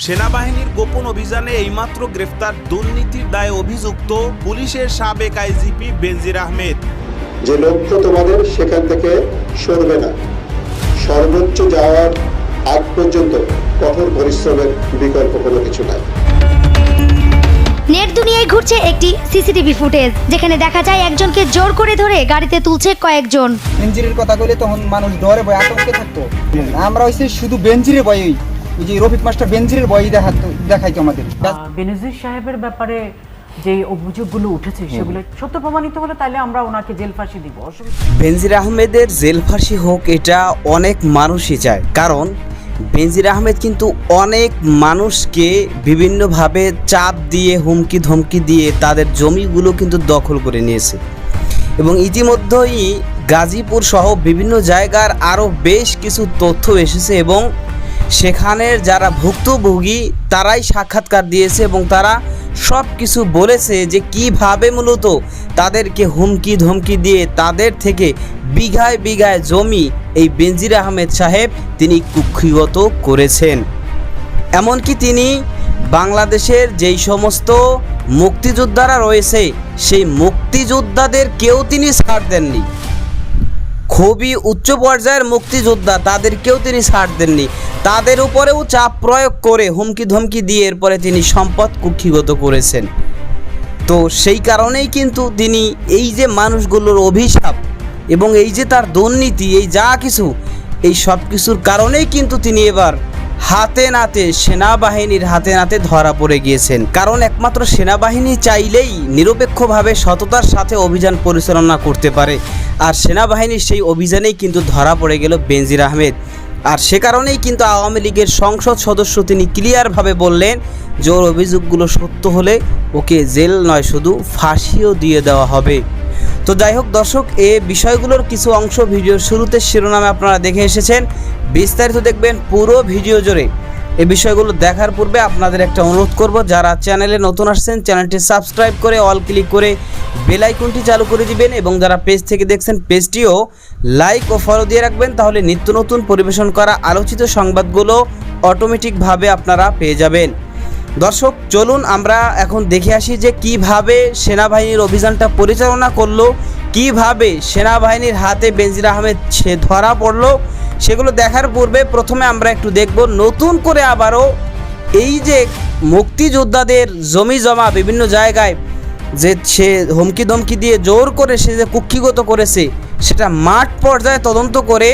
সেনাবাহিনীর গোপন অভিযানে এইমাত্র গ্রেফতার দুর্নীতির দায়ে অভিযুক্ত পুলিশের সাবেক আইজিপি বেনজির আহমেদ। যে লক্ষ্য তোমাদের সেখান থেকে সরবে না, সর্বোচ্চ যাওয়ার আগ পর্যন্ত কঠোর পরিশ্রমের বিকল্প কোনো কিছু নাই। নেট দুনিয়ায় ঘুরছে একটি সিসিটিভি ফুটেজ, যেখানে দেখা যায় একজনকে জোর করে ধরে গাড়িতে তুলছে কয়েকজন। বেনজিরের কথা বলে তখন মানুষ ডরে ভয়ে আতঙ্কে থাকতো। আমরা হইছে শুধু বেনজিরের ভয়ই, ওই যে রফিক মাস্টার বেনজিরের ভয়ই দেখাইতো আমাদের। বেনজির সাহেবের ব্যাপারে যে অভিযোগগুলো উঠেছে সেগুলো সত্য প্রমাণিত হলে তাহলে আমরা ওনাকে জেল ফাঁসি দিব। বেনজির আহমেদের জেল ফাঁসি হোক, এটা অনেক মানুষই চায়। কারণ বেনজির আহমেদ কিন্তু অনেক মানুষকে বিভিন্নভাবে চাপ দিয়ে হুমকি ধমকি দিয়ে তাদের জমিগুলো কিন্তু দখল করে নিয়েছে। এবং ইতিমধ্যেই গাজীপুর সহ বিভিন্ন জায়গার আরও বেশ কিছু তথ্য এসেছে এবং সেখানের যারা ভুক্তভোগী তারাই সাক্ষাৎকার দিয়েছে এবং তারা সব কিছু বলেছে যে কিভাবে মূলত তাদেরকে হুমকি ধমকি দিয়ে তাদের থেকে বিঘায় বিঘায় জমি এই বেনজির আহমেদ সাহেব তিনি কুক্ষিগত করেছেন। এমনকি তিনি বাংলাদেশের যেই সমস্ত মুক্তিযোদ্ধারা রয়েছে সেই মুক্তিযোদ্ধাদেরকেও তিনি ছাড় দেননি। খুবই উচ্চ পর্যায়ের মুক্তিযোদ্ধা তাদেরকেও তিনি ছাড় দেননি, তাদের উপরেও চাপ প্রয়োগ করে হুমকি ধমকি দিয়ে এরপরে তিনি সম্পদ কুক্ষিগত করেছেন। তো সেই কারণেই কিন্তু তিনি এই যে মানুষগুলোর অভিশাপ এবং এই যে তার দুর্নীতি, এই যা কিছু, এই সব কিছুর কারণেই কিন্তু তিনি এবার হাতে নাতে সেনাবাহিনীর হাতে নাতে ধরা পড়ে গিয়েছেন। কারণ একমাত্র সেনাবাহিনী চাইলেই নিরপেক্ষভাবে সততার সাথে অভিযান পরিচালনা করতে পারে, আর সেনাবাহিনীর সেই অভিযানেই কিন্তু ধরা পড়ে গেল বেনজির আহমেদ। আর সে কারণেই কিন্তু আওয়ামী লীগের সংসদ সদস্য তিনি ক্লিয়ারভাবে বললেন যে ওর অভিযোগগুলো সত্য হলে ওকে জেল নয় শুধু ফাঁসিও দিয়ে দেওয়া হবে। তো যাই হোক দর্শক, এই বিষয়গুলোর কিছু অংশ ভিডিওর শুরুতে শিরোনামে আপনারা দেখে এসেছেন, বিস্তারিত দেখবেন পুরো ভিডিও জুড়ে। এই বিষয়গুলো দেখার পূর্বে আপনাদের একটা অনুরোধ করব, যারা চ্যানেলে নতুন আসছেন চ্যানেলটি সাবস্ক্রাইব করে অল ক্লিক করে বেল আইকনটি চালু করে দিবেন এবং যারা পেজ থেকে দেখছেন পেজটিও লাইক ও ফলো দিয়ে রাখবেন, তাহলে নিত্য নতুন পরিবেশন করা আলোচিত সংবাদগুলো অটোমেটিকভাবে আপনারা পেয়ে যাবেন। দর্শক চলুন আমরা এখন দেখে আসি যে কিভাবে সেনাবাহিনীর অভিযানটা পরিচালনা করলো, কিভাবে সেনাবাহিনীর হাতে বেনজির আহমেদ সে ধরা পড়লো। সেগুলো দেখার পূর্বে প্রথমে আমরা একটু দেখব নতুন করে আবারও এই যে মুক্তিযোদ্ধাদের জমি জমা বিভিন্ন জায়গায় যে সে হুমকি ধমকি দিয়ে জোর করে সে যে কুক্ষিগত করেছে সেটা মাঠ পর্যায়ে তদন্ত করে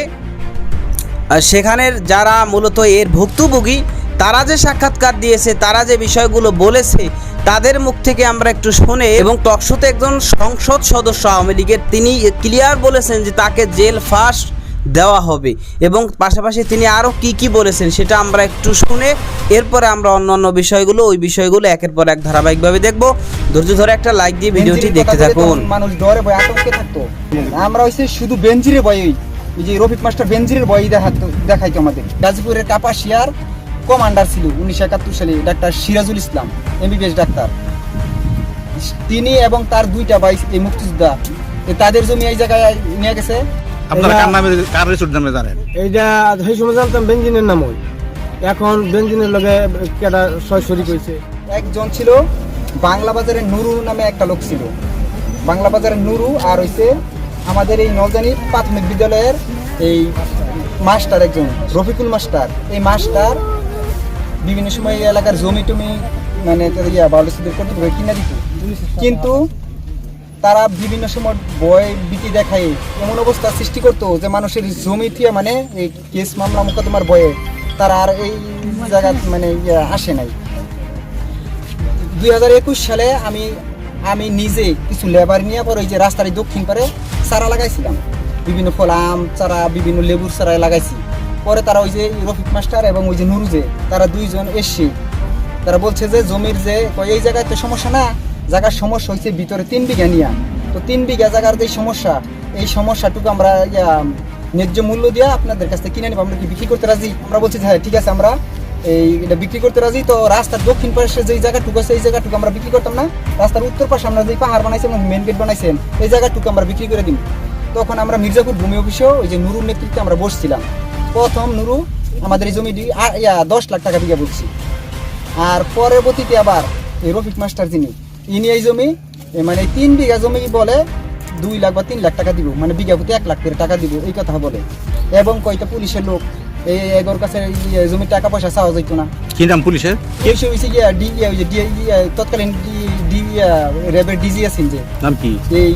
সেখানের যারা মূলত এর ভুক্তভোগী তারা যে সাক্ষাৎকার দিয়েছে, তারা যে বিষয়গুলো বলেছে তাদের মুখ থেকে আমরা একটু শুনে, এবং টকশোতে একজন সংসদ সদস্য আওয়ামী লীগের তিনি ক্লিয়ার বলেছেন যে তাকে জেল ফাঁস দেওয়া হবে এবং পাশাপাশি তিনি আরও কি বলেছেন সেটা আমরা একটু শুনে এরপরে আমরা অন্যান্য বিষয়গুলো ওই বিষয়গুলো একের পর এক ধারাবাহিকভাবে দেখব। ধৈর্য ধরে একটা লাইক দিয়ে ভিডিওটি দেখতে থাকুন। মানুষ ডরে ভয়ে আতঙ্কে থাকতো। আমরা হইছে শুধু বেনজিরের ভয়ই, ওই যে রফিক মাস্টার বেনজিরের ভয়ই দেখাইতো আমাদের। গাজীপুরের কাপাসিয়ার কমান্ডার ছিল 1971 সালে doctor Sirajul Islam, MBBS doctor. তিনি এবং তার দুইটা ভাই এই মুক্তিযোদ্ধা তাদের জমি এই জায়গায় নিয়ে গেছে। আপনারা কার নামে কার রিসোর্ট নামে জানেন? এইটা সেই সময় জানতাম বেনজিনের নাম, ওই এখন বেনজিনের লগে কেডা শরীক হয়েছে। একজন ছিল বাংলা বাজারের নুরু নামে একটা লোক ছিল, বাংলা বাজারের নুরু। আর হইছে আমাদের এই নওজানি প্রাথমিক বিদ্যালয়ের এই মাস্টার একজন রফিকুল মাস্টার। এই মাস্টার বিভিন্ন সময় এই এলাকার জমি টমি মানে বাউলসিদের করতে কিনা দিত, কিন্তু তারা বিভিন্ন সময় ভয় ভীতি দেখায় এমন অবস্থা সৃষ্টি করতো যে মানুষের জমি থেকে মানে এই কেস মামলা মোকদ্দমার ভয়ে তারা আর এই জায়গা মানে আসে নাই। 2021 সালে আমি নিজে কিছু লেবার নিয়ে পরে ওই যে রাস্তার দক্ষিণ পারে চারা লাগাইছিলাম, বিভিন্ন ফল আম চারা বিভিন্ন লেবুর চারা লাগাইছি। পরে তারা ওই যে রফিক মাস্টার এবং ওই যে নুরুজে তারা দুইজন এসে তারা বলছে যে জমির যে এই জায়গায় তো সমস্যা না, জায়গার সমস্যা হয়েছে ভিতরে 3 বিঘা নিয়ে। তো 3 বিঘা জায়গার যে সমস্যা, এই সমস্যাটুকু আমরা ন্যায্য মূল্য দিয়ে আপনাদের কাছ থেকে কিনে নেব, আমরা কি বিক্রি করতে রাজি? আমরা বলছি হ্যাঁ ঠিক আছে, আমরা এটা বিক্রি করতে রাজি। তো রাস্তার দক্ষিণ পাশে যে জায়গাটুকু আছে এই জায়গাটুকু আমরা বিক্রি করতাম না, রাস্তার উত্তর পাশে আমরা যে পাহাড় বানাইছেন মেন গেট বানাইছেন এই জায়গাটুকু আমরা বিক্রি করে দিই। তখন আমরা মির্জাপুর ভূমি অফিসেও ওই যে নুরুর নেতৃত্বে আমরা বসছিলাম। প্রথম নুরু আমাদের এই জমিটি 10 লাখ টাকা বিঘা বলছি। আর পরবর্তীতে আবার এই রফিক মাস্টার যিনি ইনি এই জমি মানে 3 বিঘা জমি বলে 2 লাখ বা 3 লাখ টাকা দিব, মানে বিঘা প্রতি 1 লাখ করে টাকা দিব এই কথা বলে। এবং কয়টা পুলিশের লোক এই এগোর কাছে জমির টাকা পয়সা চাওয়া যাইতো না। কি নাম পুলিশের? কেউ সে হয়েছে গিয়া তৎকালীন র্যাবের ডিজি আছেন যে নাম কি? এই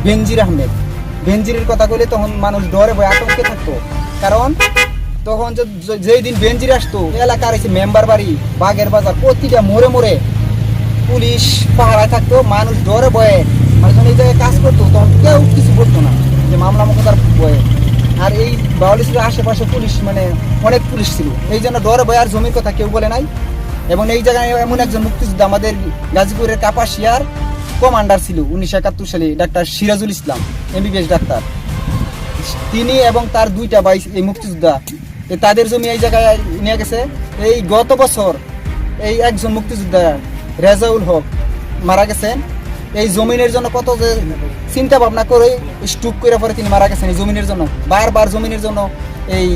বেনজির আহমেদ। বেনজিরের কথা বলে তখন মানুষ ডরে ভয় আতঙ্কে থাকতো, কারণ তখন যেই দিন বেনজির আসতো এলাকার এসে মেম্বার বাড়ি, বাগের বাজার, প্রতিটা মোড়ে মোড়ে পুলিশ পাহারায় থাকতো। মানুষ ডরে ভয়ে মানে যখন এই জায়গায় কাজ করতো তখন কেউ কিছু বলতো না, যে মামলা মোকদ্দমার ভয়ে। আর এই বাউলিশের আশেপাশে পুলিশ মানে অনেক পুলিশ ছিল, এই জন্য ডরে ভয়ে আর জমির কথা কেউ বলে নাই। এবং এই জায়গায় এমন একজন মুক্তিযোদ্ধা আমাদের গাজীপুরের কাপাসিয়ার কমান্ডার ছিল 1971 সালে, doctor Sirajul Islam MBBS doctor. তিনি এবং তার 2টা ভাই এই মুক্তিযোদ্ধা তাদের জমি এই জায়গায় নিয়ে গেছে। এই গত বছর এই একজন মুক্তিযোদ্ধা রেজাউল হক মারা গেছেন এই জমিনের জন্য। কত যে চিন্তা ভাবনা করে স্টুক করে পরে তিনি মারা গেছেন এই জমিনের জন্য। বারবার জমিনের জন্য এই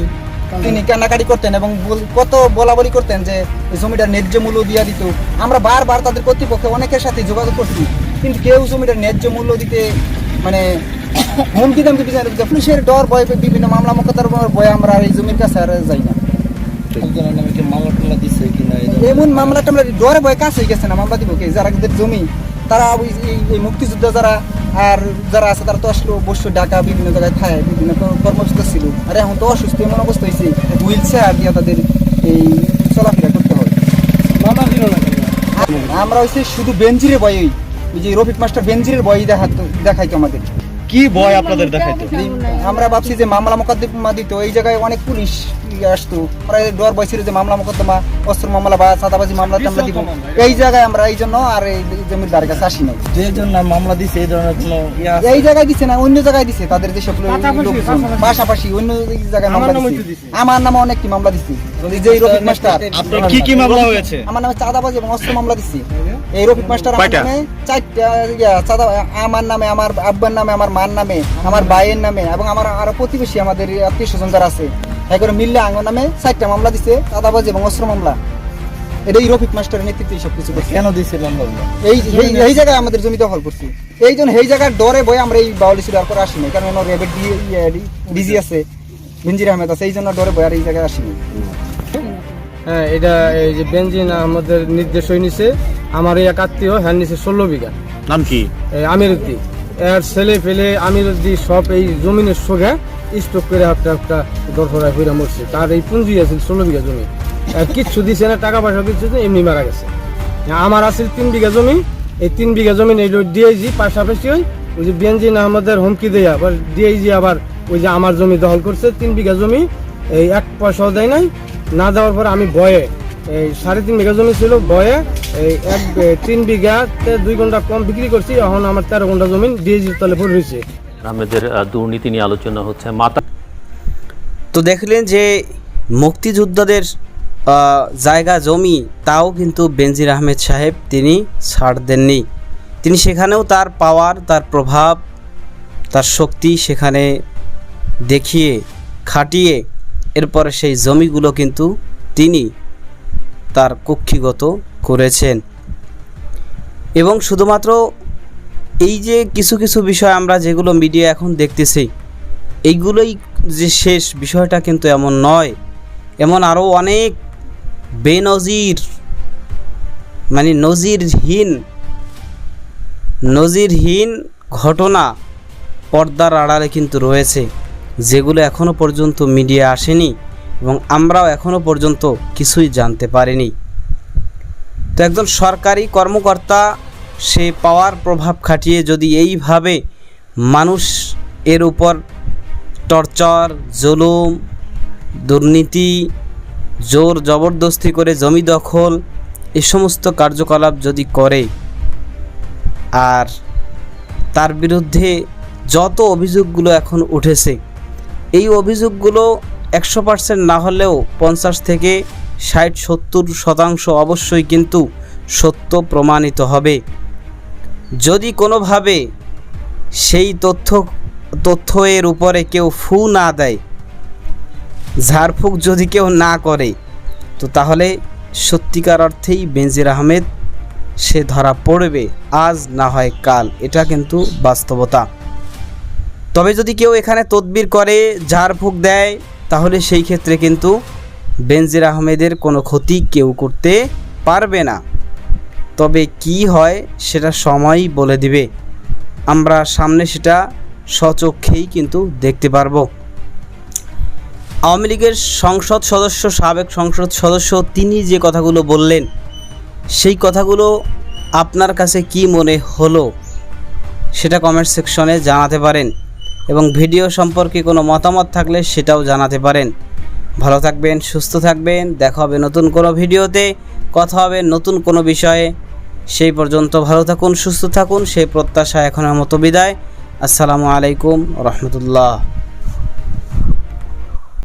তিনি কান্নাকাটি করতেন এবং কত বলা বলি করতেন যে এই জমিটার ন্যায্য মূল্য দিয়ে দিত। আমরা বারবার তাদের কর্তৃপক্ষে অনেকের সাথে যোগাযোগ করছি, কিন্তু কেউ জমিটার ন্যায্য মূল্য দিতে মানে হুমকি দামকি দিতে। পুলিশের ডর ভয়, বিভিন্ন মামলা মোকদ্দমার ভয়ে আমরা এই জমির কাছে আর যাই না। এমন মামলা টামলা ডরে ভয় কাজ হয়ে গেছে না, মামলা দিব কে? যারা জমি তারা এই মুক্তিযোদ্ধা যারা আর যারা আছে তারা তো আসলো অবশ্য ঢাকা বিভিন্ন জায়গায় থাকে, বিভিন্ন কর্মসূচি ছিল। আর এখন তো অসুস্থ এমন অবস্থা হয়েছে হুইল চেয়ার দিয়ে তাদের এই চলাফেরা করতে হয়। আমরা হচ্ছে শুধু বেনজিরের ভয়, ওই যে রফিক মাস্টার বেনজিরের ভয় দেখাইতো আমাদের। কি ভয় আপনাদের দেখাইতো? আমরা ভাবছি যে মামলা মোকদ্দমা দিত, এই জায়গায় অনেক পুলিশ আসতো, আমরা ডর ভয় ছিল যে মামলা মোকদ্দমা, অস্ত্র মামলা বা চাঁদাবাজি মামলা টামলা দিব। এই জায়গায় আমরা এই জন্য আর এই জমির দ্বারের কাছে আসি নাই। যে জন্য মামলা দিছে এই ধরনের কোনো এই জায়গায় দিছে না, অন্য জায়গায় দিছে তাদের যেসব পাশাপাশি অন্য জায়গায় মামলা দিছে। আমার নামে অনেক কি মামলা দিছে, যে রফিক মাস্টার। আপনার কি কি মামলা হয়েছে? আমার নামে চাঁদাবাজি এবং অস্ত্র মামলা দিছে এই রফিক মাস্টার। আমার নামে 4টা চাঁদা, আমার নামে, আমার আব্বার নামে, আমার মার নামে, আমার ভাইয়ের নামে এবং আমার আরো প্রতিবেশী আমাদের আত্মীয় স্বজন যারা আছে একবার মিললে আঙ্গ নামে 4টা মামলা দিছে, চাঁদাবাজি এবং অস্ত্র মামলা। এটা এই রফিক মাস্টারের নেতৃত্বে এইসব কিছু করছে। কেন দিছে মামলা? এই জায়গায় আমাদের জমি দখল করছে, এই জন্য এই জায়গার ডরে ভয়ে আমরা এই বাউলিশির আর করে আসিনি, কারণ র্যাবের ডিজি আছে, বেনজির আহমেদ আছে, এই জন্য ডরে ভয়ে আর এই জায়গায় আসিনি। হ্যাঁ, এটা এই যে বেনজির আমাদের নির্দেশ হয়ে নিছে। আমার এই এক আত্মীয় হ্যাঁ নিছে 16 বিঘা। নাম কি? আমির উদ্দিন। এর ছেলে ফেলে আমির উদ্দিন সব এই জমিনের সোগা স্টক করে একটা দরফরায় হইরা মরছে। তার এই পুঁজি আছে 16 বিঘা জমি, আর কিচ্ছু দিছে না, টাকা পয়সা কিছু এমনি মারা গেছে। আমার আছে 3 বিঘা জমি, এই 3 বিঘা জমি এই ডিআইজি পাশাপাশি ওই যে বেনজির আহমদের হুমকি দেয় আবার ডিআইজি আবার ওই যে আমার জমি দখল করছে। 3 বিঘা জমি এই 1 পয়সাও দেয় নাই। না দেওয়ার পরে আমি ভয়ে এই 3.5 বিঘা জমি ছিল, ভয়ে এই 3 বিঘাতে 2 ঘন্টা কম বিক্রি করছি। এখন আমার 13 ঘন্টা জমি ডিএইচির তলে পড়ে রয়েছে। আমাদের দুর্নীতি নিয়ে আলোচনা হচ্ছে। মাতা তো দেখলেন যে মুক্তিযোদ্ধাদের জায়গা জমি, তাও কিন্তু বেনজির আহমেদ সাহেব তিনি ছাড় দেননি। তিনি সেখানেও তার পাওয়ার, তার প্রভাব, তার শক্তি সেখানে দেখিয়ে খাটিয়ে এরপরে সেই জমিগুলো কিন্তু তিনি তার কক্ষিগত করেছেন। এবং শুধুমাত্র এই যে কিছু কিছু বিষয় আমরা যেগুলো মিডিয়া এখন দেখতেছি এইগুলোই যে শেষ, বিষয়টা কিন্তু এমন নয়। এমন আরও অনেক বেনজির মানে নজিরহীন ঘটনা পর্দার আড়ালে কিন্তু রয়েছে, যেগুলো এখনও পর্যন্ত মিডিয়া আসেনি এবং আমরাও এখনও পর্যন্ত কিছুই জানতে পারিনি। তো একজন সরকারি কর্মকর্তা সে পাওয়ার প্রভাব খাটিয়ে যদি এইভাবে মানুষ এর উপর টর্চার, জুলুম, দুর্নীতি, জোর জবরদস্তি করে জমি দখল এই সমস্ত কার্যকলাপ যদি করে, আর তার বিরুদ্ধে যত অভিযোগগুলো এখন উঠেছে এই অভিযোগগুলো 100% না হলেও 50 থেকে 60-70% অবশ্যই কিন্তু সত্য প্রমাণিত হবে। যদি কোনোভাবে সেই তথ্য এর উপরে কেউ ফু না দেয়, ঝাড়ফুঁক যদি কেউ না করে, তো তাহলে সত্যিকার অর্থেই বেনজির আহমেদ সে ধরা পড়বে, আজ না হয় কাল, এটা কিন্তু বাস্তবতা। তবে যদি কেউ এখানে তদবির করে, ঝাড়ফুঁক দেয়, তাহলে সেই ক্ষেত্রে কিন্তু বেনজির আহমেদের কোনো ক্ষতি কেউ করতে পারবে না। তবে কি হয় সেটা সময়ই বলে দিবে, আমরা সামনে সেটা স্বচক্ষেই কিন্তু দেখতে পারবো। আওয়ামী লীগের সংসদ সদস্য, সাবেক সংসদ সদস্য, তিনি যে কথাগুলো বললেন সেই কথাগুলো আপনার কাছে কি মনে হলো সেটা কমেন্ট সেকশনে জানাতে পারেন, এবং ভিডিও সম্পর্কে কোনো মতামত থাকলে সেটাও জানাতে পারেন। ভালো থাকবেন, সুস্থ থাকবেন, দেখা হবে নতুন কোনো ভিডিওতে, কথা হবে নতুন কোনো বিষয়ে। সেই পর্যন্ত ভালো থাকুন, সুস্থ থাকুন, সেই প্রত্যাশা এখনের মতো বিদায়। আসসালামু আলাইকুম রহমতুল্লাহ।